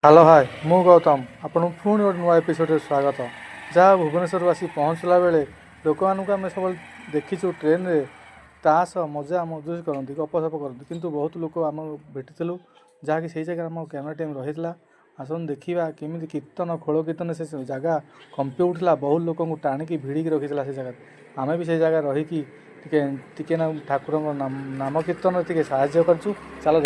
Hello hi मु गौतम आपन पुणी गोटे नुआ एपिसोड स्वागत। जहाँ भुवनेश्वर आसी पहुँचला बेले लोक मानक आम सब देखीचु ट्रेन रे तास मजा मजूस करती गपसप करती किंतु बहुत लोक आम भेटिलु जहाँकि से जगह आम कैमेरा टाइम रही आसन देखा केमी कीर्तन खोल कीर्तन से जगह कंपी उठला बहुत लोक टाणिकी भिड़िकी रखी से जगह आम भी से जगह रहीकि टिके ना ठाकुर नाम कीर्तन टे साहाଯ୍य करछु। चलो